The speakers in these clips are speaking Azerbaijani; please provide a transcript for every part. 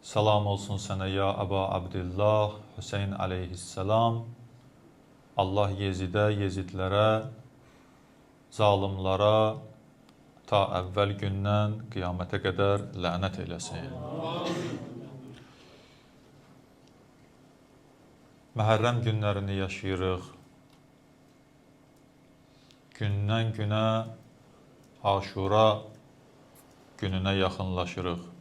Salam olsun sənə ya Əba Abdillah, Hüseyin aleyhisselam. Allah Yezidə, Yezidlərə, zalimlara ta əvvəl gündən qiyamətə qədər lənət eləsin. Məhərrəm günlərini yaşayırıq. Gündən günə Aşura gününə yaxınlaşırıq.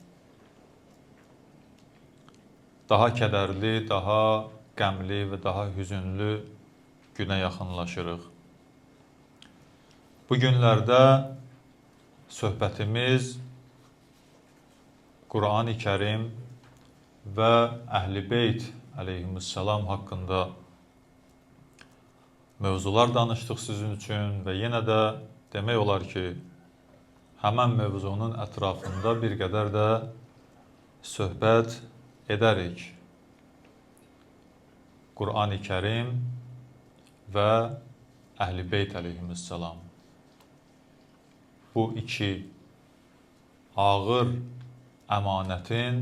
Daha kədərli, daha qəmli və daha hüzünlü günə yaxınlaşırıq. Bu günlərdə söhbətimiz Qur'an-ı Kərim və Əhl-i Beyt əleyhissalam haqqında mövzular danışdıq sizin üçün və yenə də demək olar ki, həmən mövzunun ətrafında bir qədər də söhbət edərik. Qur'an-ı Kərim və Əhl-i Beyt əleyhissalam. Bu iki ağır əmanətin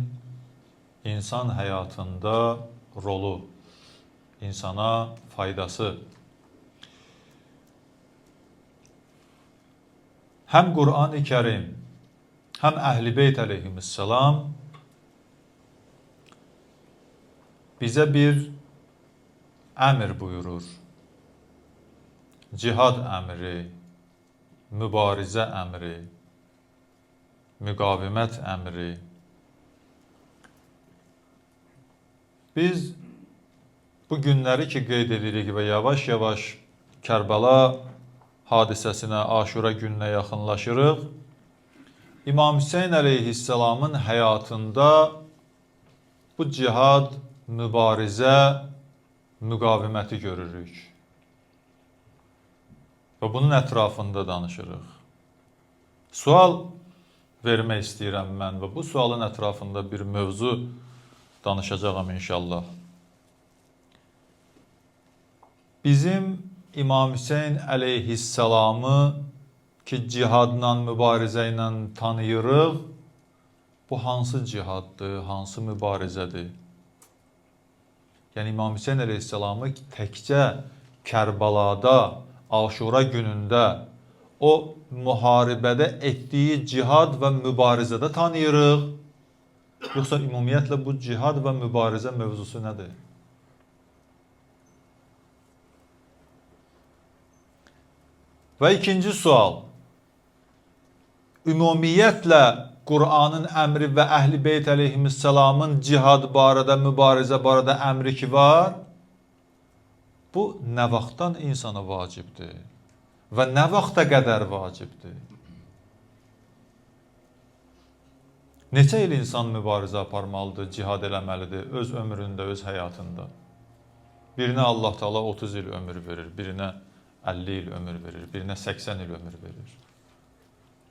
insan həyatında rolu, insana faydası. Həm Qur'an-ı Kərim, həm Əhl-i Beyt əleyhissalam bizə bir əmr buyurur. Cihad əmri, mübarizə əmri, müqavimət əmri. Biz bu günləri ki qeyd edirik və yavaş-yavaş Kərbəla hadisəsinə, Aşura gününə yaxınlaşırıq. İmam Hüseyin əleyhissalamın həyatında bu cihad, mübarizə, müqaviməti görürük. Və bunun ətrafında danışırıq. Sual vermək istəyirəm mən və bu sualın ətrafında bir mövzu danışacağam inşallah. Bizim İmam Hüseyin əleyhissalamı ki cihadla, mübarizə ilə tanıyırıq, bu hansı cihaddır, hansı mübarizədir? Yəni İmam Hüseyin əleyhissalamı təkcə Kərbalada, Aşura günündə o müharibədə etdiyi cihad və mübarizədə tanıyırıq. Yoxsa ümumiyyətlə bu cihad və mübarizə mövzusu nədir? Və ikinci sual. Ümumiyyətlə Qur'anın əmri və Əhl-i Beyt əleyhissalamın cihad barədə, mübarizə barədə əmri ki var, bu nə vaxtdan insana vacibdir və nə vaxta qədər vacibdir? Neçə il insan mübarizə aparmalıdır, cihad eləməlidir öz ömründə, öz həyatında? Birinə Allah Teala 30 il ömür verir, birinə 50 il ömür verir, birinə 80 il ömür verir.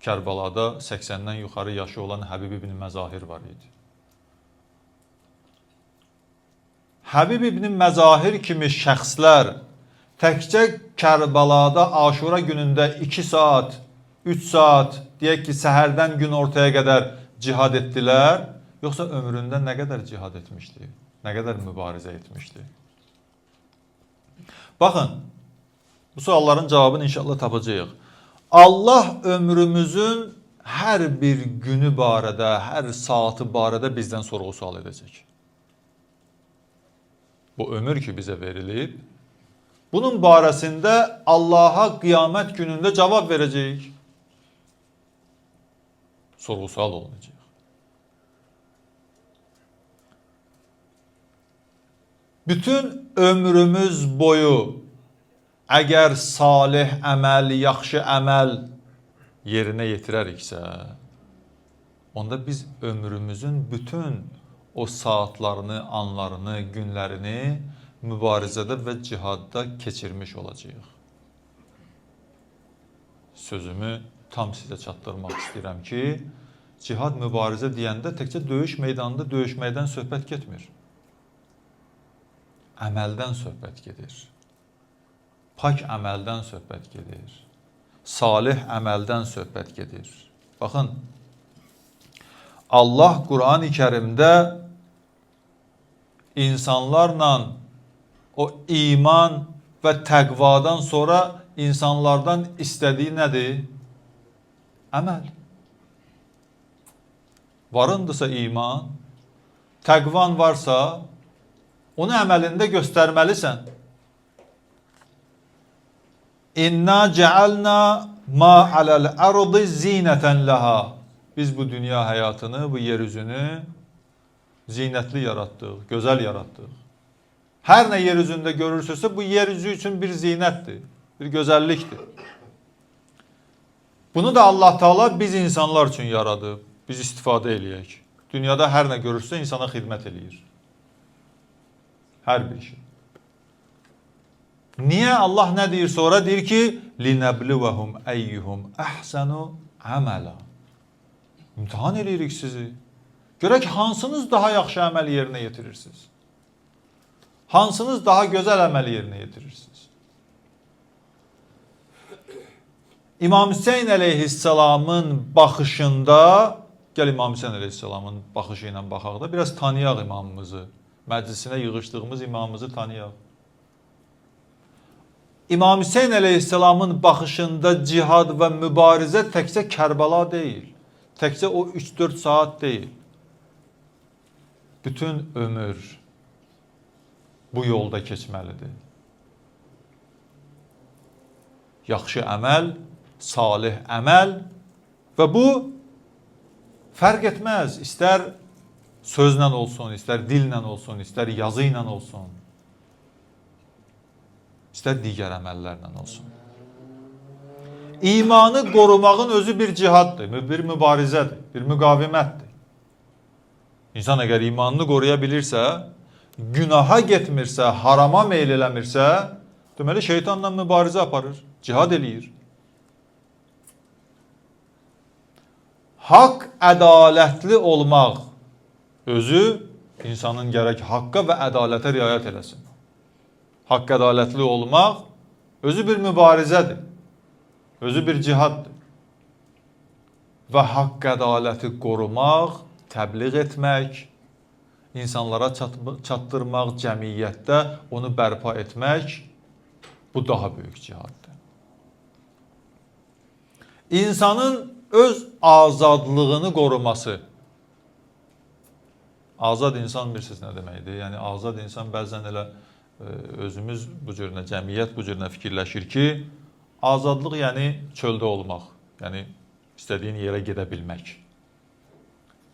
Kərbalada 80-dən yuxarı yaşı olan Həbib ibn Məzahir var idi. Həbib ibn Məzahir kimi şəxslər təkcə Kərbalada Aşura günündə 2 saat, 3 saat, deyək ki, səhərdən gün ortaya qədər cihad etdilər, yoxsa ömründə nə qədər cihad etmişdi, nə qədər mübarizə etmişdi? Baxın, bu sualların cavabını inşallah tapacağıq. Allah ömrümüzün hər bir günü barədə, hər saatı barədə bizdən sorğu-sual edəcək. Bu ömür ki bizə verilib, bunun barəsində Allaha qiyamət günündə cavab verəcəyik. Sorğu-sual olunacaq. Bütün ömrümüz boyu əgər salih əməl, yaxşı əməl yerinə yetirəriksə, onda biz ömrümüzün bütün o saatlarını, anlarını, günlərini mübarizədə və cihadda keçirmiş olacağıq. Sözümü tam sizə çatdırmaq istəyirəm ki, cihad, mübarizə deyəndə təkcə döyüş meydanında döyüşməkdən söhbət getmir. Əməldən söhbət gedir. Pak əməldən söhbət gedir. Salih əməldən söhbət gedir. Baxın, Allah Qur'an-ı Kərimdə insanlarla o iman və təqvadan sonra insanlardan istədiyi nədir? Əməl. Varındısa iman, təqvan varsa, onu əməlində göstərməlisən. İnna cəalna ma aləl ardı zinətən laha. Biz bu dünya həyatını, bu yeryüzünü zinətli yaratdıq, gözəl yaratdıq. Hər nə yeryüzündə görürsünüzsə, bu yeryüzü üçün bir zinətdir, bir gözəllikdir. Bunu da Allah Teala biz insanlar üçün yaradıb, biz istifadə eləyək. Dünyada hər nə görürsə, insana xidmət eləyir. Hər bir şey. Niyə Allah nə deyir sonra? Deyir ki, لِنَبْلِوَهُمْ əyyuhum əhsənu əmələ. İmtihan eləyirik sizi. Görək, hansınız daha yaxşı əməl yerinə yetirirsiniz? Hansınız daha gözəl əməl yerinə yetirirsiniz? İmam Hüseyin əleyhissalamın baxışında, gəl İmam Hüseyin əleyhissalamın baxışı ilə baxaq da, biraz tanıyaq imamımızı. Məclisinə yığışdığımız imamımızı tanıyaq. İmam Hüseyin əleyhissalamın baxışında cihad və mübarizə təkcə Kərbəla deyil. Təkcə o 3-4 saat deyil. Bütün ömür bu yolda keçməlidir. Yaxşı əməl, salih əməl və bu fərq etməz. İstər sözlə olsun, istər dillə olsun, istər yazı ilə olsun, istər digər əməllərlə olsun. İmanı qorumağın özü bir cihaddır, bir mübarizədir, bir müqavimətdir. İnsan əgər imanını qoruya bilirsə, günaha getmirsə, harama meyl eləmirsə, deməli şeytanla mübarizə aparır, cihad eləyir. Haqq, ədalətli olmaq özü insanın gərək haqqa və ədalətə riayət eləsin. Haqq, ədalətli olmaq özü bir mübarizədir, özü bir cihaddır. Və haqq, ədaləti qorumaq, təbliğ etmək, insanlara çatdırmaq, cəmiyyətdə onu bərpa etmək, bu daha böyük cihaddır. İnsanın öz azadlığını qoruması. Azad insan bilirsiniz nə deməkdir? Yəni, azad insan bəzən elə özümüz bu cürünə, cəmiyyət bu cürünə fikirləşir ki, azadlıq yəni çöldə olmaq, yəni istədiyin yerə gedə bilmək.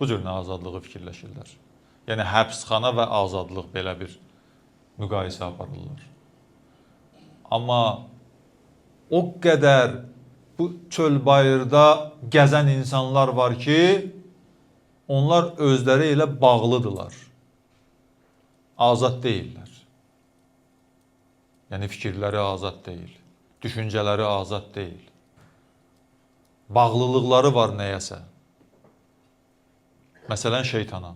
Bu cürünə azadlığı fikirləşirlər. Yəni, həbsxana və azadlıq belə bir müqayisə aparırlar. Amma o qədər bu çöl-bayırda gəzən insanlar var ki, onlar özləri ilə bağlıdırlar. Azad deyillər. Yəni, fikirləri azad deyil, düşüncələri azad deyil. Bağlılıqları var nəyəsə. Məsələn, şeytana.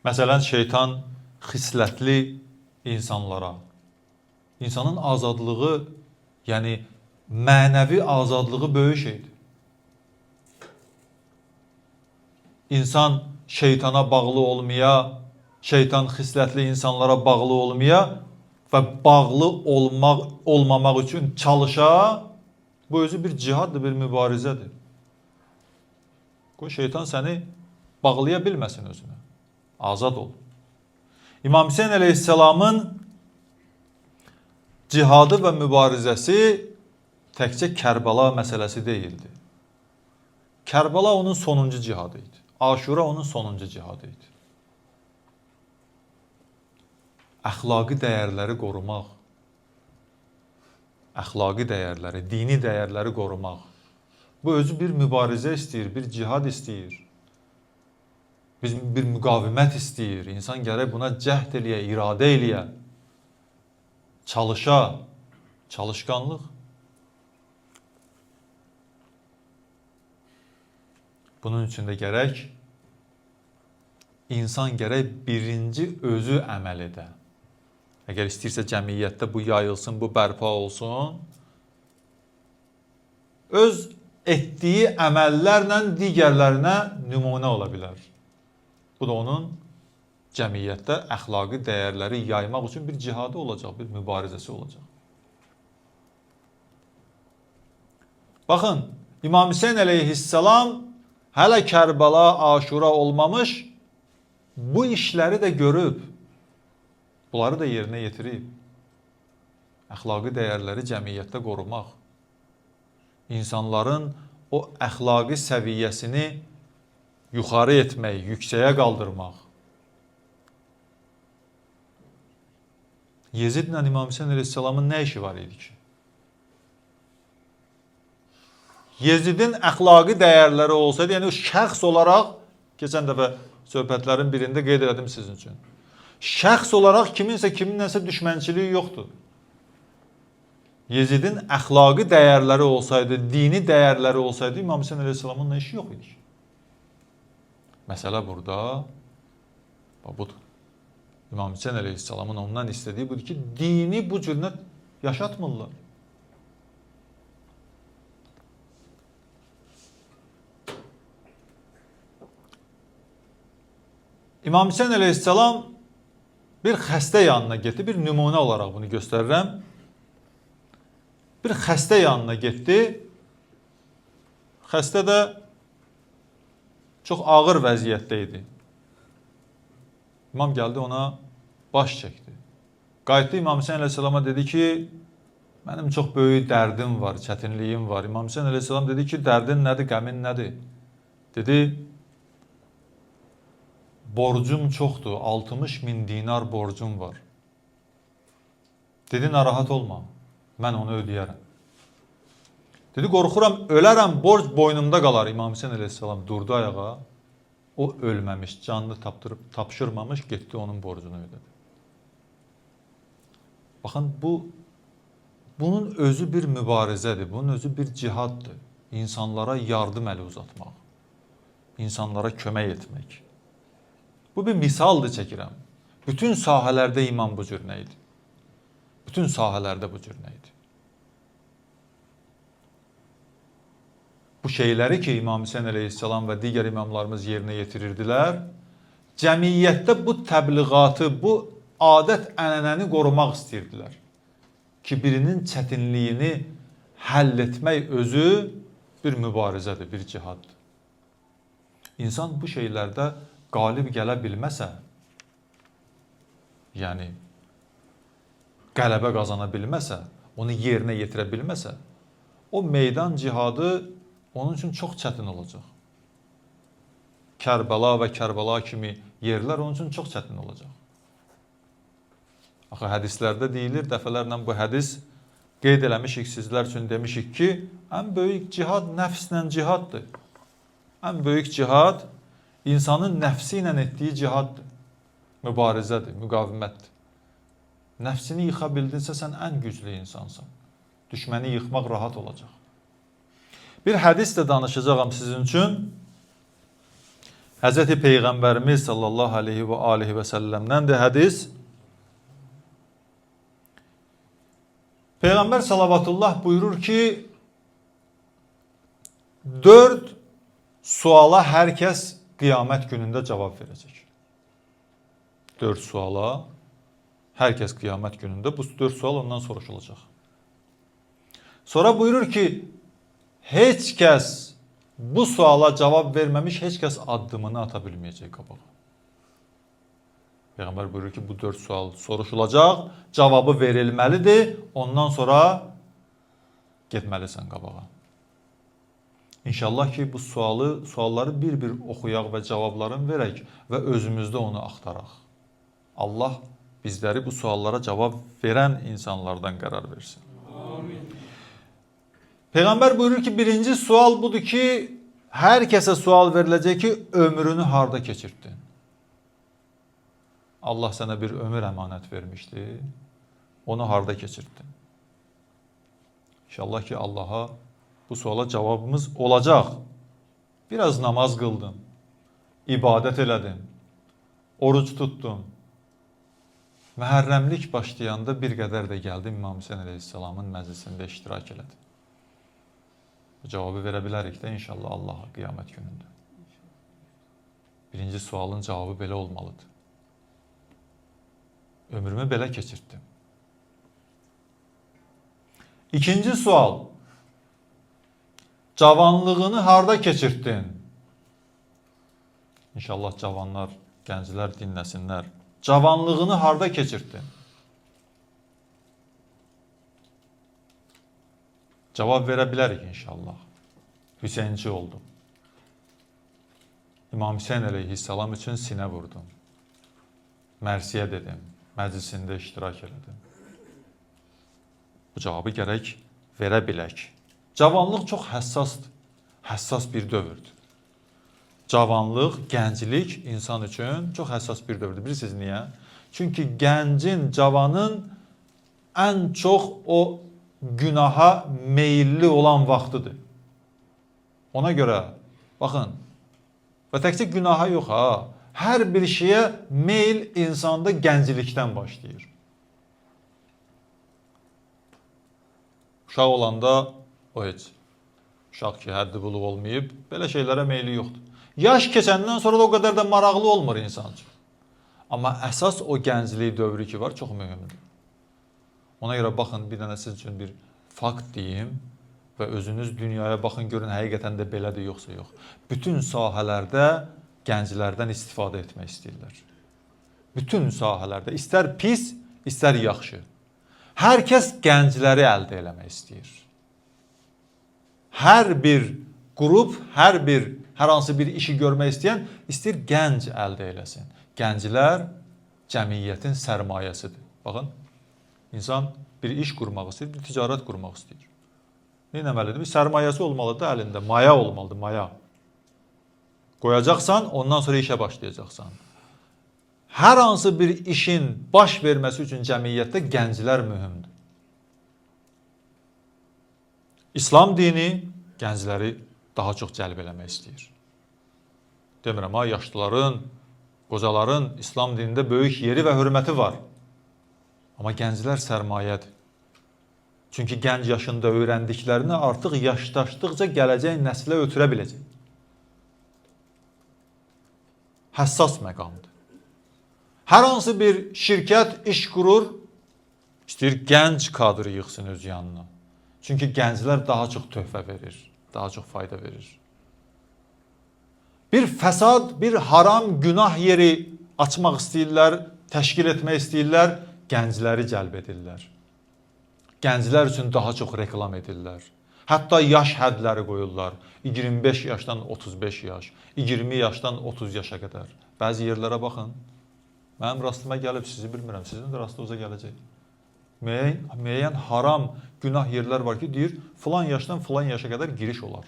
Məsələn, şeytan xislətli insanlara. İnsanın azadlığı, yəni mənəvi azadlığı böyük şeydir. İnsan şeytana bağlı olmaya, şeytan xislətli insanlara bağlı olmaya və bağlı olmamaq üçün çalışa, bu özü bir cihaddır, bir mübarizədir. Qoy şeytan səni bağlaya bilməsin özünə. Azad ol. İmam Hüseyin əleyhissalamın cihadı və mübarizəsi təkcə Kərbəla məsələsi deyildi. Kərbəla onun sonuncu cihadı idi. Aşura onun sonuncu cihadı idi. Əxlaqi dəyərləri qorumaq, əxlaqi dəyərləri, dini dəyərləri qorumaq. Bu özü bir mübarizə istəyir, bir cihad istəyir. Bir müqavimət istəyir. İnsan gərək buna cəhd eləyə, iradə eləyə. Çalışa, çalışqanlıq. Bunun üçün də gərək insan gərək birinci özü əməl edə. Əgər istəyirsə cəmiyyətdə bu yayılsın, bu bərpa olsun, öz etdiyi əməllərlə digərlərinə nümunə ola bilər. Bu da onun cəmiyyətdə əxlaqi dəyərləri yaymaq üçün bir cihadı olacaq, bir mübarizəsi olacaq. Baxın, İmam Hüseyn əleyhissalam hələ Kərbəla, Aşura olmamış, bu işləri də görüb, bunları da yerinə yetirib. Əxlaqi dəyərləri cəmiyyətdə qorumaq, insanların o əxlaqi səviyyəsini yuxarı etmək, yüksəyə qaldırmaq. Yezidlə İmam Hüseyn əleyhissalamın nə işi var idi ki? Yezidin əxlaqi dəyərləri olsaydı, yəni o şəxs olaraq, keçən dəfə söhbətlərin birində qeyd elədim sizin üçün. Şəxs olaraq kiminləsə düşmənçiliyi yoxdur. Yezidin əxlaqi dəyərləri olsaydı, dini dəyərləri olsaydı, İmam Hüseyn əleyhissalamın nə işi yox idi ki? Məsələ burada budur. İmam Hüseyn əleyhissalamın ondan istədiyi budur ki, dini bu cürünə yaşatmırlar. İmam Hüseyn əleyhissalam bir xəstə yanına getdi, bir nümunə olaraq bunu göstərirəm. Bir xəstə yanına getdi. Xəstə də çox ağır vəziyyətdə idi. İmam gəldi ona baş çəkdi. Qayıtdı İmam Hüseyn əleyhissalama dedi ki, mənim çox böyük dərdim var, çətinliyim var. İmam Hüseyn əleyhissalam dedi ki, dərdin nədir, qəmin nədir? Dedi, borcum çoxdur, 60.000 dinar borcum var. Dedi, narahat olma, mən onu ödəyərəm. Dedi, qorxuram, ölərəm, borc boynumda qalar. İmam Hüseyn əleyhissalam durdu ayağa, o ölməmiş, canını tapşırmamış, getdi onun borcunu ödədi. Baxın, bunun özü bir mübarizədir, bunun özü bir cihaddır. İnsanlara yardım əli uzatmaq, insanlara kömək etmək. Bu bir misaldır çəkirəm. Bütün sahələrdə imam bu cür nə idi? Bütün sahələrdə bu cür nə idi? Bu şeyləri ki, İmam Hüseyn əleyhissalam və digər imamlarımız yerinə yetirirdilər, cəmiyyətdə bu təbliğatı, bu adət-ənənəni qorumaq istəyirdilər. Ki, birinin çətinliyini həll etmək özü bir mübarizədir, bir cihaddır. İnsan bu şeylərdə qalib gələ bilməsə, yəni qələbə qazana bilməsə, onu yerinə yetirə bilməsə, o meydan cihadı onun üçün çox çətin olacaq. Kərbəla və Kərbəla kimi yerlər onun üçün çox çətin olacaq. Axı hədislərdə deyilir, dəfələrlə bu hədis qeyd eləmişik, sizlər üçün demişik ki, ən böyük cihad nəfslə cihaddır. Ən böyük cihad insanın nəfsi ilə etdiyi cihaddır. Mübarizədir, müqavimətdir. Nəfsini yıxa bildinsə, sən ən güclü insansan. Düşməni yıxmaq rahat olacaq. Bir hədis də danışacağam sizin üçün. Həzrəti Peyğəmbərimiz sallallahu aleyhi və aleyhi və səlləmdəndir hədis. Peyğəmbər salavatullah buyurur ki, 4 suala hər kəs qiyamət günündə cavab verəcək. 4 suala hər kəs qiyamət günündə bu 4 sual ondan soruşulacaq. Sonra buyurur ki, heç kəs bu suala cavab verməmiş, heç kəs addımını ata bilməyəcək qabağa. Peyğəmbər buyurur ki, bu 4 sual soruşulacaq, cavabı verilməlidir, ondan sonra getməlisən qabağa. İnşallah ki, bu sualları bir-bir oxuyaq və cavablarını verək və özümüzdə onu axtaraq. Allah bizləri bu suallara cavab verən insanlardan qərar versin. Amin. Peyğəmbər buyurur ki, birinci sual budur ki, hər kəsə sual veriləcək ki, ömrünü harda keçirdin? Allah sənə bir ömür əmanət vermişdi, onu harda keçirdin? İnşallah ki, Allaha bu suala cavabımız olacaq. Biraz namaz qıldım, ibadət elədim, oruc tutdum. Məhərrəmlik başlayanda bir qədər də gəldim İmam Hüseyn əleyhissalamın məclisində iştirak elədim. Bu cavabı verə bilərik də inşallah Allaha qiyamət günündə. Birinci sualın cavabı belə olmalıdır. Ömrümü belə keçirtdim. İkinci sual. Cavanlığını harda keçirtdin? İnşallah cavanlar, gənclər dinləsinlər. Cavanlığını harda keçirtdin? Cavab verə bilərik inşallah. Hüseynci oldum. İmam Hüseyn əleyhissalam üçün sinə vurdum. Mərsiyə dedim. Məclisində iştirak elədim. Bu cavabı gərək verə bilək. Cavanlıq çox həssasdır. Həssas bir dövrdür. Cavanlıq, gənclik insan üçün çox həssas bir dövrdür. Bilirsiniz niyə? Çünki gəncin, cavanın ən çox o günaha meyilli olan vaxtıdır. Ona görə, baxın, və təkcə günaha yox ha, hər bir şeyə meyil insanda gənclikdən başlayır. Uşaq olanda o heç, uşaq ki, həddi buluq olmayıb, belə şeylərə meyli yoxdur. Yaş keçəndən sonra da o qədər də maraqlı olmur insan üçün. Amma əsas o gənclik dövrü ki var, çox mühümdür. Ona görə baxın, bir dənə siz üçün bir fakt deyim və özünüz dünyaya baxın, görün həqiqətən də belədir, yoxsa yox. Bütün sahələrdə gənclərdən istifadə etmək istəyirlər. Bütün sahələrdə, istər pis, istər yaxşı. Hər kəs gəncləri əldə eləmək istəyir. Hər bir qrup, hər hansı bir işi görmək istəyən istəyir gənc əldə eləsin. Gənclər cəmiyyətin sərmayəsidir. Baxın, insan bir iş qurmaq istəyir, bir ticarət qurmaq istəyir. Nə etməlidir? Bir sərmayəsi olmalıdır əlində, maya olmalıdır, maya. Qoyacaqsan, ondan sonra işə başlayacaqsan. Hər hansı bir işin baş verməsi üçün cəmiyyətdə gənclər mühümdür. İslam dini gəncləri daha çox cəlb eləmək istəyir. Demirəm, yaşlıların, qocaların İslam dinində böyük yeri və hörməti var. Amma gənclər sərmayədir. Çünki gənc yaşında öyrəndiklərini artıq yaşdaşdıqca gələcək nəslə ötürə biləcək. Həssas məqamdır. Hər hansı bir şirkət iş qurur, istəyir gənc kadr yığsın öz yanına. Çünki gənclər daha çox töhfə verir, daha çox fayda verir. Bir fəsad, bir haram, günah yeri açmaq istəyirlər, təşkil etmək istəyirlər, gəncləri cəlb edirlər. Gənclər üçün daha çox reklam edirlər. Hətta yaş hədləri qoyurlar. 25 yaşdan 35 yaş, 20 yaşdan 30 yaşa qədər. Bəzi yerlərə baxın. Mənim rastıma gəlib, sizi bilmirəm, sizin də rastınıza gələcək. Müəyyən haram, günah yerlər var ki, deyir, filan yaşdan filan yaşa qədər giriş olar.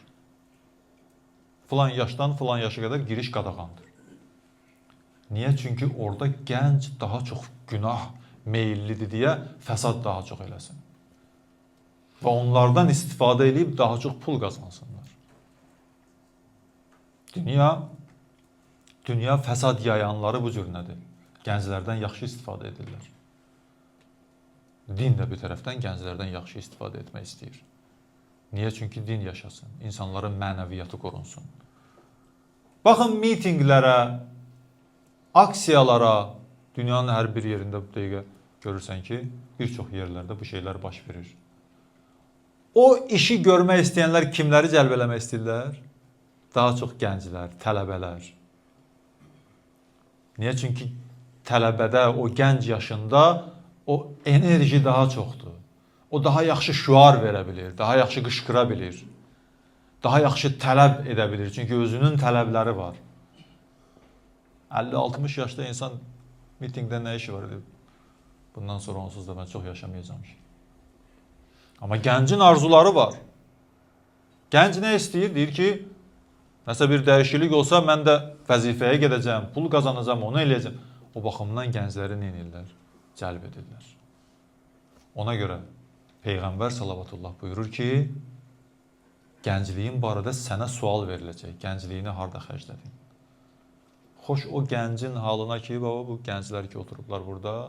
Filan yaşdan filan yaşa qədər giriş qadağandır. Niyə? Çünki orada gənc daha çox günah meyillidir deyə fəsad daha çox eləsin. Və onlardan istifadə edib daha çox pul qazansınlar. Dünya fəsad yayanları bu cür nədir? Gənclərdən yaxşı istifadə edirlər. Din də bir tərəfdən gənclərdən yaxşı istifadə etmək istəyir. Niyə? Çünki din yaşasın, insanların mənəviyyatı qorunsun. Baxın mitinqlərə, aksiyalara, dünyanın hər bir yerində bu dəqiqə görürsən ki, bir çox yerlərdə bu şeylər baş verir. O işi görmək istəyənlər kimləri cəlb eləmək istəyirlər? Daha çox gənclər, tələbələr. Niyə? Çünki tələbədə, o gənc yaşında o enerji daha çoxdur. O daha yaxşı şüar verə bilir, daha yaxşı qışqıra bilir, daha yaxşı tələb edə bilir. Çünki özünün tələbləri var. 50-60 yaşda insan mitingdə nə işi var? Bundan sonra onsuz da mən çox yaşamayacağım ki. Amma gəncin arzuları var. Gənc nə istəyir? Deyir ki, nəsə bir dəyişiklik olsa mən də vəzifəyə gedəcəm, pul qazanacam, onu eləyəcəm. O baxımdan gəncləri nə edirlər? Cəlb edirlər. Ona görə Peyğəmbər salavatullah buyurur ki, gəncliyin barədə sənə sual veriləcək. Gəncliyini harda xərclədin? Xoş o gəncin halına ki, baba, bu gənclər ki, oturublar burada,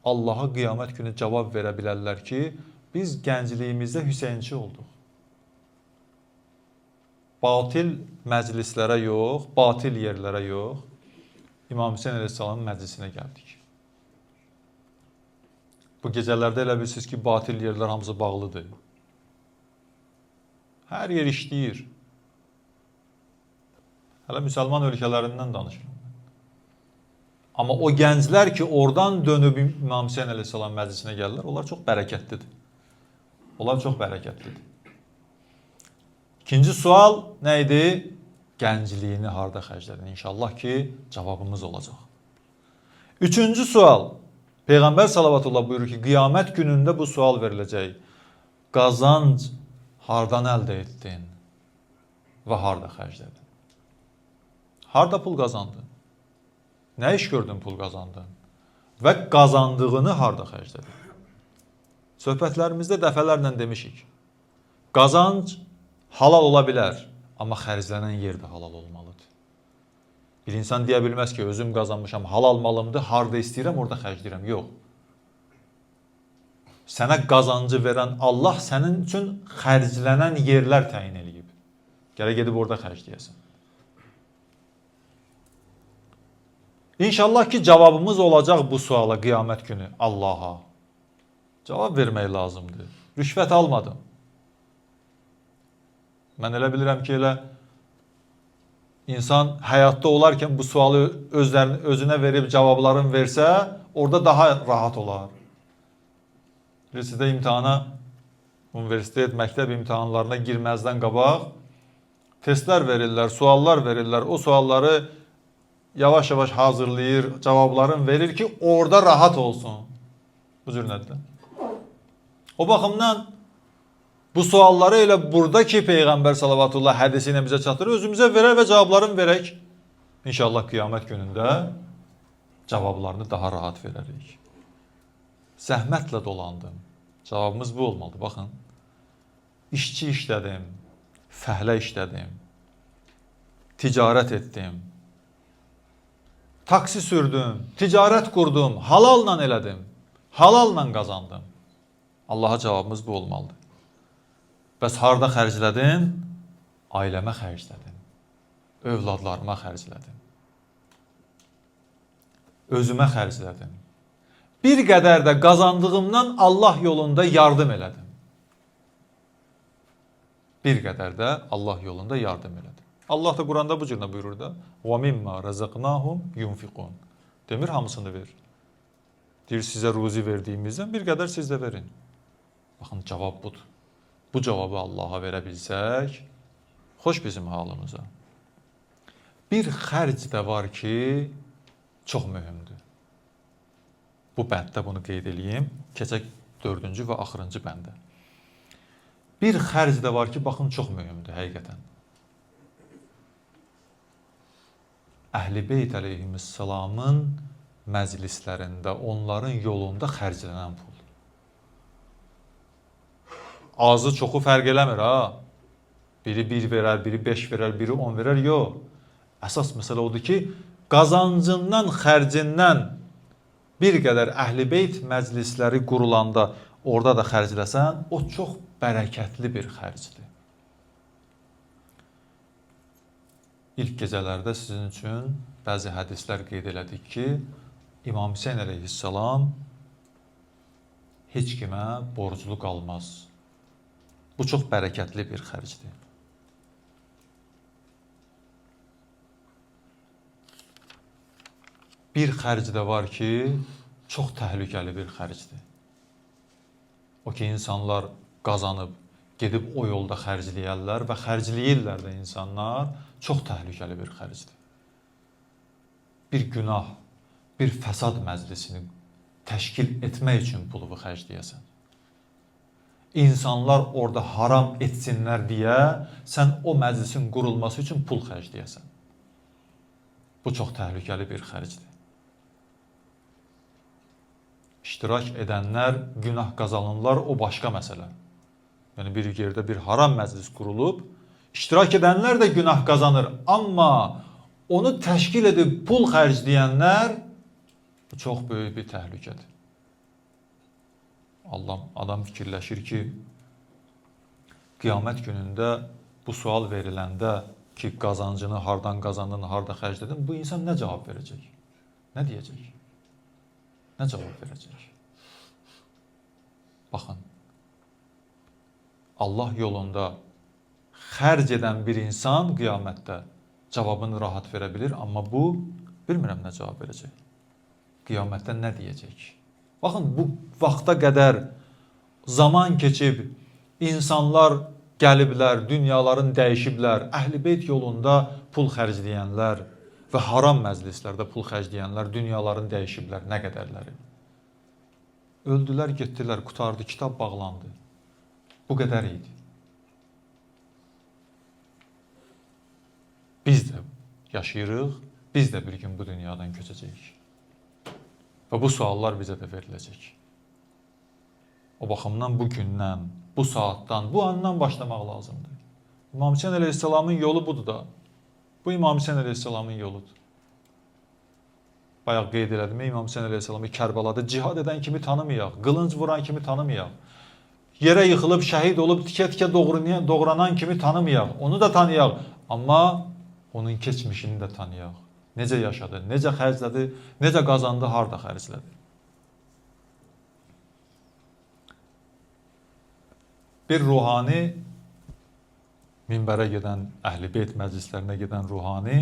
Allaha qiyamət günü cavab verə bilərlər ki, biz gəncliyimizdə Hüseynçi olduq. batil məclislərə yox, batil yerlərə yox, İmam Hüseyin əleyhissalamın məclisinə gəldik. Bu gecələrdə elə bilirsiniz ki, batil yerlər hamısı bağlıdır. Hər yer işləyir. Hələ müsəlman ölkələrindən danışıram. Amma o gənclər ki, oradan dönüb İmam Hüseyin əleyhissalam məclisinə gəlirlər, onlar çox bərəkətlidir. Onlar çox bərəkətlidir. İkinci sual nə idi? Gəncliyini harda xərclədin? İnşallah ki, cavabımız olacaq. Üçüncü sual. Peyğəmbər salavatullah buyurur ki, qiyamət günündə bu sual veriləcək. Qazanc hardan əldə etdin və harda xərclədin? Harda pul qazandın? Nə iş gördün pul qazandın? Və qazandığını harda xərclədin? Söhbətlərimizdə dəfələrlə demişik. Qazanc halal ola bilər, amma xərclənən yer də halal olmalıdır. Bir insan deyə bilməz ki, özüm qazanmışam, halal malımdır, harda istəyirəm, orada xərcləyirəm. Yox. Sənə qazancı verən Allah sənin üçün xərclənən yerlər təyin edib. Gərək gedib orada xərcləyəsən. İnşallah ki, cavabımız olacaq bu suala qiyamət günü Allaha. Cavab vermək lazımdır. Rüşvət almadım. Mən elə bilirəm ki, elə insan həyatda olarkən bu sualı özünə verib cavablarını versə, orada daha rahat olar. Sizdə imtihana, universitet, məktəb imtihanlarına girməzdən qabaq testlər verirlər, suallar verirlər. O sualları yavaş-yavaş hazırlayır, cavablarını verir ki, orada rahat olsun. Bu cür nədir? O baxımdan bu sualları elə buradakı Peyğəmbər salavatullah hədisi ilə bizə çatdırır, özümüzə verər və cavablarını verək. İnşallah qiyamət günündə cavablarını daha rahat verərik. Zəhmətlə dolandım. Cavabımız bu olmalıdır. Baxın, işçi işlədim, fəhlə işlədim, ticarət etdim, taksi sürdüm, ticarət qurdum, halalla elədim, halalla qazandım. Allaha cavabımız bu olmalıdır. Bəs harda xərclədin? Ailəmə xərclədim, övladlarıma xərclədim, özümə xərclədim. Bir qədər də qazandığımdan Allah yolunda yardım elədim. Bir qədər də Allah yolunda yardım elədim. Allah da Quranda bu cürlə buyurur da: وَمِمَّا رَزَقْنَاهُمْ يُنْفِقُونَ. Demir hamısını ver. Deyir, sizə ruzi verdiyimizdən bir qədər siz də verin. Baxın, cavab budur. Bu cavabı Allaha verə bilsək, xoş bizim halımıza. Bir xərc də var ki, çox mühümdür. Bu bənddə bunu qeyd edeyim. Keçək 4-cü və axırıncı bəndə. Bir xərc də var ki, baxın, çox mühümdür həqiqətən. Əhl-i Beyt əleyhissalamın məclislərində, onların yolunda xərclənən pul. Azı çoxu fərq eləmir, ha? Biri 1 verər, biri 5 verər, biri 10 verər, yox. Əsas məsələ odur ki, qazancından, xərcindən bir qədər Əhl-i Beyt məclisləri qurulanda orada da xərcləsən, o çox bərəkətli bir xərcdir. İlk gecələrdə sizin üçün bəzi hədislər qeyd elədik ki, İmam Hüseyin əleyhissalam heç kimə borclu qalmaz. Bu çox bərəkətli bir xərcdir. Bir xərc də var ki, çox təhlükəli bir xərcdir. O ki, insanlar qazanıb, gedib o yolda xərcləyərlər və xərcləyirlər də insanlar, çox təhlükəli bir xərcdir. Bir günah, bir fəsad məclisini təşkil etmək üçün pulumu xərcləyəsən. İnsanlar orada haram etsinlər deyə, sən o məclisin qurulması üçün pul xərcləyəsən. Bu çox təhlükəli bir xərcdir. İştirak edənlər günah qazanırlar, o başqa məsələ. Yəni bir yerdə bir haram məclis qurulub, iştirak edənlər də günah qazanır, amma onu təşkil edib pul xərcləyənlər bu çox böyük bir təhlükədir. Adam fikirləşir ki, qiyamət günündə bu sual veriləndə ki, qazancını hardan qazandın, harda xərclədin, bu insan nə cavab verəcək? Nə deyəcək? Nə cavab verəcək? Baxın, Allah yolunda xərc edən bir insan qiyamətdə cavabını rahat verə bilir, amma bu, bilmirəm nə cavab verəcək. Qiyamətdə nə deyəcək? Baxın, bu vaxta qədər zaman keçib, insanlar gəliblər, dünyaların dəyişiblər, Əhl-i Beyt yolunda pul xərcləyənlər və haram məclislərdə pul xərcləyənlər dünyaların dəyişiblər, nə qədərləri. Öldülər, getdilər, qutardı, kitab bağlandı. Bu qədər idi. Biz də yaşayırıq, biz də bir gün bu dünyadan köçəcəyik. Və bu suallar bizə də veriləcək. O baxımdan bu gündən, bu saatdan, bu andan başlamaq lazımdır. İmam Hüseyn əleyhissalamın yolu budur da. Bu İmam Hüseyn əleyhissalamın yoludur. Bayaq qeyd elədim, İmam Hüseyn əleyhissalamı Kərbəlada cihad edən kimi tanımayaq, qılınc vuran kimi tanımayaq. Yerə yıxılıb, şəhid olub, tikə-tikə doğranan kimi tanımayaq. Onu da tanıyaq, amma onun keçmişini də tanıyaq. Necə yaşadı, necə xərclədi, necə qazandı, harda xərclədi. Bir ruhani, minbərə gedən, Əhl-i Beyt məclislərinə gedən ruhani,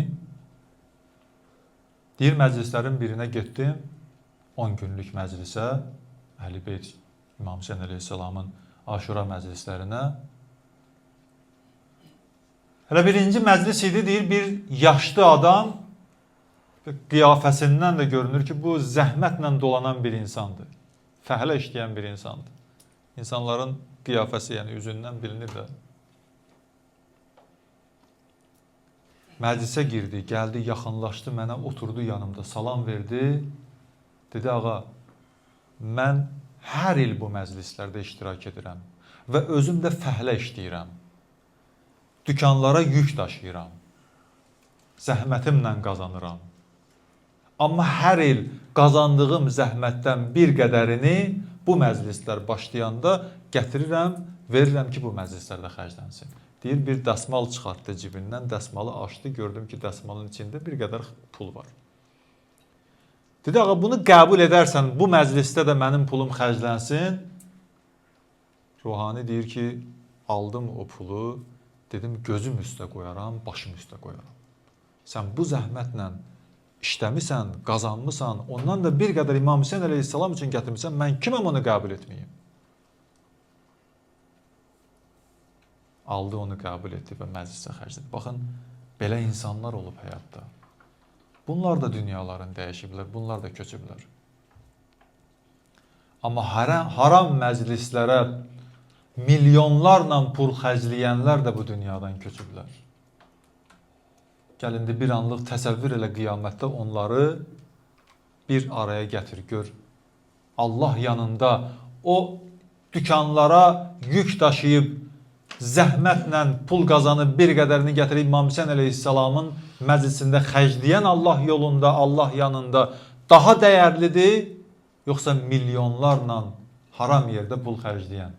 deyir, məclislərin birinə getdim, 10 günlük məclisə, Əhl-i Beyt İmam Hüseyn əleyhissalamın Aşura məclislərinə. Hələ birinci məclis idi, deyir, bir yaşlı adam, qiyafəsindən də görünür ki, bu zəhmətlə dolanan bir insandır. Fəhlə işləyən bir insandır. İnsanların qiyafəsi, yəni üzündən bilinir də. Məclisə girdi, gəldi, yaxınlaşdı mənə, oturdu yanımda, salam verdi. Dedi, ağa, mən hər il bu məclislərdə iştirak edirəm və özüm də fəhlə işləyirəm. Dükanlara yük daşıyıram. Zəhmətimlə qazanıram. Amma hər il qazandığım zəhmətdən bir qədərini bu məclislər başlayanda gətirirəm, verirəm ki, bu məclislərdə xərclənsin. Deyir, bir dəsmal çıxartdı cibindən, dəsmalı açdı, gördüm ki, dəsmalın içində bir qədər pul var. Dedi, ağa, bunu qəbul edərsən, bu məclisdə də mənim pulum xərclənsin. Ruhani deyir ki, aldım o pulu, dedim, gözüm üstə qoyaram, başım üstə qoyaram. Sən bu zəhmətlə işləmisən, qazanmısan, ondan da bir qədər İmam Hüseyn əleyhissalam üçün gətirmirsən, mən kiməm onu qəbul etməyim? Aldı, onu qəbul etdi və məclisə xərclədi. Baxın, belə insanlar olub həyatda. Bunlar da dünyaların dəyişiblər, bunlar da köçüblər. Amma haram məclislərə milyonlarla pul xərcləyənlər də bu dünyadan köçüblər. Gəlindi bir anlıq təsəvvür elə qiyamətdə onları bir araya gətir, gör. Allah yanında o dükanlara yük daşıyıb, zəhmətlə pul qazanıb bir qədərini gətirib İmam Hüseyn əleyhissalamın məclisində xərcləyən Allah yolunda, Allah yanında daha dəyərlidir, yoxsa milyonlarla haram yerdə pul xərcləyən?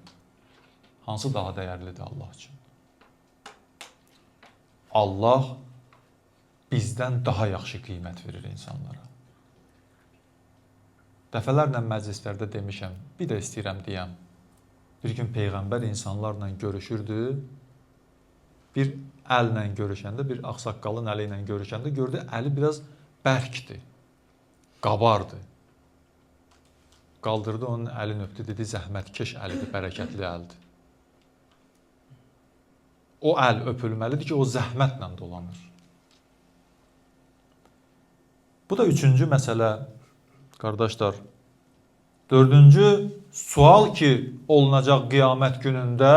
Hansı daha dəyərlidir Allah üçün? Allah bizdən daha yaxşı qiymət verir insanlara. Dəfələrlə məclislərdə demişəm, bir də istəyirəm deyəm. Bir gün Peyğəmbər insanlarla görüşürdü, bir əllə görüşəndə, bir ağsaqqalın əli ilə görüşəndə gördü, əli biraz bərkdir, qabardı. Qaldırdı, onun əlini öpdü, dedi, zəhmətkeş əlidir, bərəkətli əldir. O əl öpülməlidir ki, o zəhmətlə dolanır. Bu da üçüncü məsələ, qardaşlar. Dördüncü sual ki, olunacaq qiyamət günündə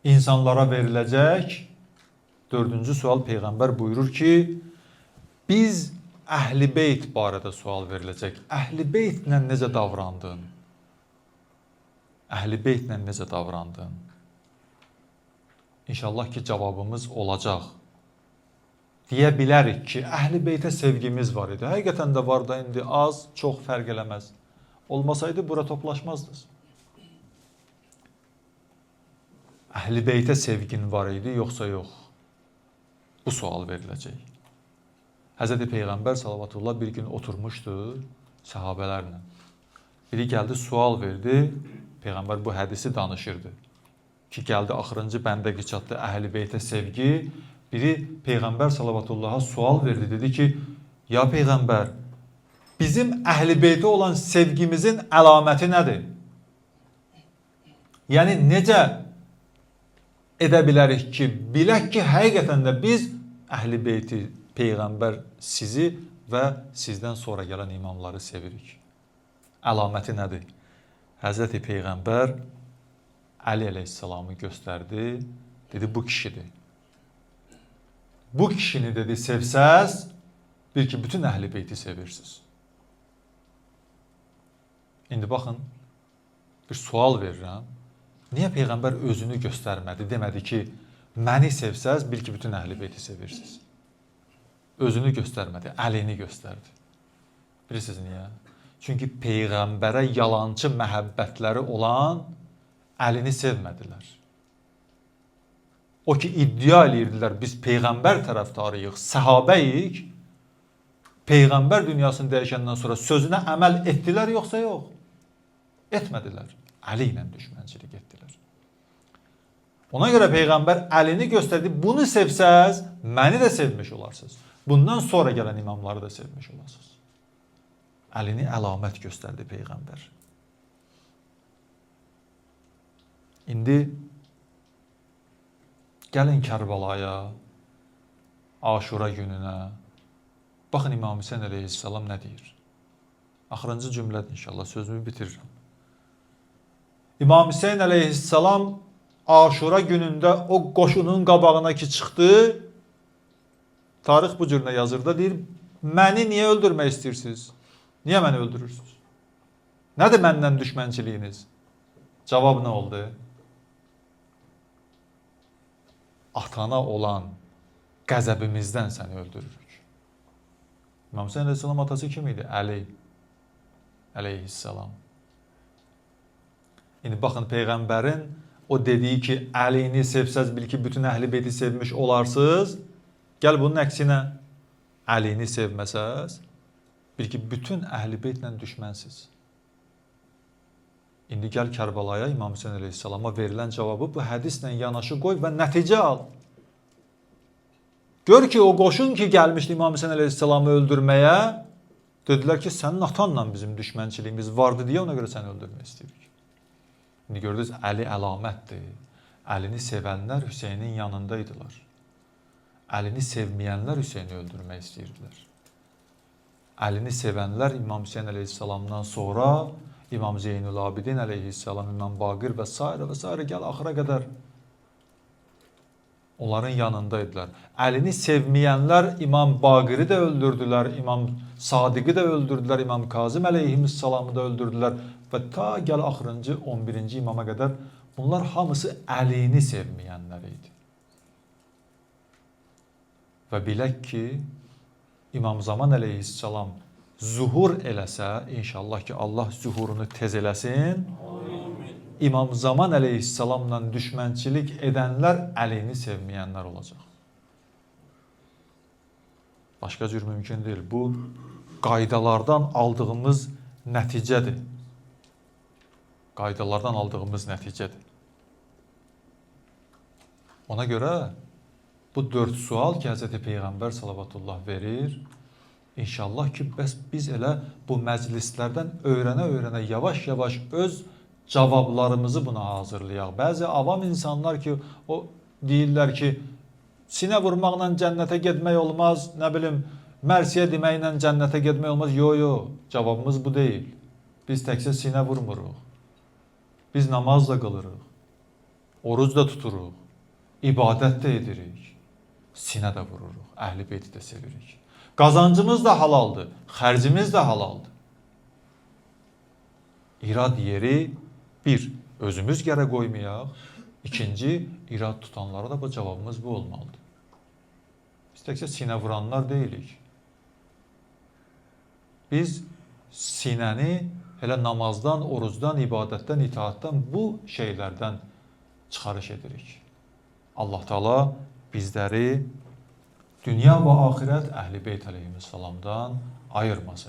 insanlara veriləcək. Dördüncü sual Peyğəmbər buyurur ki, biz Əhl-i Beyt barədə sual veriləcək. Əhl-i Beytlə necə davrandın? Əhl-i Beytlə necə davrandın? İnşallah ki, cavabımız olacaq. Deyə bilərik ki, Əhl-i Beytə sevgimiz var idi. Həqiqətən də var da indi az, çox fərq eləməz. Olmasaydı bura toplaşmazdınız. Əhl-i Beytə sevgin var idi, yoxsa yox? Bu sual veriləcək. Həzrəti Peyğəmbər salavatullah bir gün oturmuşdu səhabələrlə. Biri gəldi, sual verdi. Peyğəmbər bu hədisi danışırdı. Ki, gəldi axırıncı bəndə ki, çatdı Əhl-i Beytə sevgi. Biri Peyğəmbər salavatullaha sual verdi. Dedi ki, ya Peyğəmbər, bizim Əhl-i Beytə olan sevgimizin əlaməti nədir? Yəni, necə edə bilərik ki, bilək ki, həqiqətən də biz Əhl-i Beyti, Peyğəmbər sizi və sizdən sonra gələn imamları sevirik. Əlaməti nədir? Həzrəti Peyğəmbər Əli əleyhissalamı göstərdi, dedi, bu kişidir. Bu kişini, dedi, sevsəz, bil ki, bütün Əhl-i Beyti sevirsiniz. İndi baxın, bir sual verirəm. Niyə Peyğəmbər özünü göstərmədi? Demədi ki, məni sevsəz, bil ki, bütün Əhl-i Beyti sevirsiniz. Özünü göstərmədi, Əlini göstərdi. Bilirsiniz niyə? Çünki Peyğəmbərə yalançı məhəbbətləri olan Əlini sevmədilər. O ki, iddia edirdilər, biz Peyğəmbər tərəfdarıyıq, səhabəyik, Peyğəmbər dünyasını dəyişəndən sonra sözünə əməl etdilər, yoxsa yox? Etmədilər. Əli ilə düşmənçilik etdilər. Ona görə Peyğəmbər Əlini göstərdi, bunu sevsəz, məni də sevmiş olarsınız. Bundan sonra gələn imamları da sevmiş olarsınız. Əlini əlamət göstərdi Peyğəmbər. İndi gəlin Kərbalaya, Aşura gününə. Baxın İmam Hüseyn əleyhissalam nə deyir? Axırıncı cümlədir inşallah, sözümü bitirirəm. İmam Hüseyn əleyhissalam Aşura günündə o qoşunun qabağına ki çıxdı, tarix bu cürünə yazır da deyir, məni niyə öldürmək istəyirsiniz? Niyə məni öldürürsünüz? Nədir məndən düşmənçiliyiniz? Cavab nə oldu? Atana olan qəzəbimizdən səni öldürürük. İmam Hüseyn əleyhissalam atası kim idi? Əli əleyhissalam. İndi baxın, Peyğəmbərin o dediyi ki, Əlini sevsəz bil ki, bütün Əhl-i Beyti sevmiş olarsınız. Gəl bunun əksinə, Əlini sevməsəz, bil ki, bütün Əhl-i Beytlə düşmənsiz. İndi gəl Kərbalaya, İmam Hüseyn əleyhissalama verilən cavabı bu hədislə yanaşı qoy və nəticə al. Gör ki, o qoşun ki, gəlmişdi İmam Hüseyn əleyhissalamı öldürməyə, dedilər ki, sənin atanla bizim düşmənçiliyimiz vardı deyə ona görə səni öldürmək istəyirik. İndi gördünüz, Əli əlamətdir. Əlini sevənlər Hüseynin yanındaydılar. Əlini sevməyənlər Hüseyni öldürmək istəyirdilər. Əlini sevənlər İmam Hüseyn əleyhissalamdan sonra İmam Zeynul Abidin əleyhissalam, İmam Baqir və s. gəl axıra qədər onların yanındaydılar. Əlini sevməyənlər İmam Baqiri də öldürdülər, İmam Sadiqi də öldürdülər, İmam Kazım əleyhissalamı da öldürdülər və ta gəl axırıncı 11-ci imama qədər bunlar hamısı Əlini sevməyənlər idi. Və bilək ki, İmam Zaman əleyhissalam zuhur eləsə, inşallah ki, Allah zuhurunu tez eləsin, İmam Zaman əleyhissalamla düşmənçilik edənlər Əlini sevməyənlər olacaq. Başqa cür mümkün deyil. Bu, qaydalardan aldığımız nəticədir. Qaydalardan aldığımız nəticədir. Ona görə bu 4 sual ki, Həzrəti Peyğəmbər salavatullah verir, İnşallah ki, bəs biz elə bu məclislərdən öyrənə-öyrənə yavaş-yavaş öz cavablarımızı buna hazırlayaq. Bəzi avam insanlar ki, o deyirlər ki, sinə vurmaqla cənnətə getmək olmaz, nə bilim, mərsiyə deməklə cənnətə getmək olmaz. Yo, cavabımız bu deyil. Biz təkcə sinə vurmuruq. Biz namaz da qılırıq, oruc da tuturuq, ibadət də edirik, sinə də vururuq, Əhl-i Beyti də sevirik. Qazancımız da halaldır, xərcimiz də halaldır. İrad yeri bir, özümüz gərə qoymayaq. İkinci, irad tutanlara da bu cavabımız bu olmalıdır. Biz təkcə sinə vuranlar deyilik. Biz sinəni elə namazdan, orucdan, ibadətdən, itaatdan, bu şeylərdən çıxarış edirik. Allah Taala bizləri dünya və axirət Əhl-i Beyt əleyhissalamdan ayırmasın.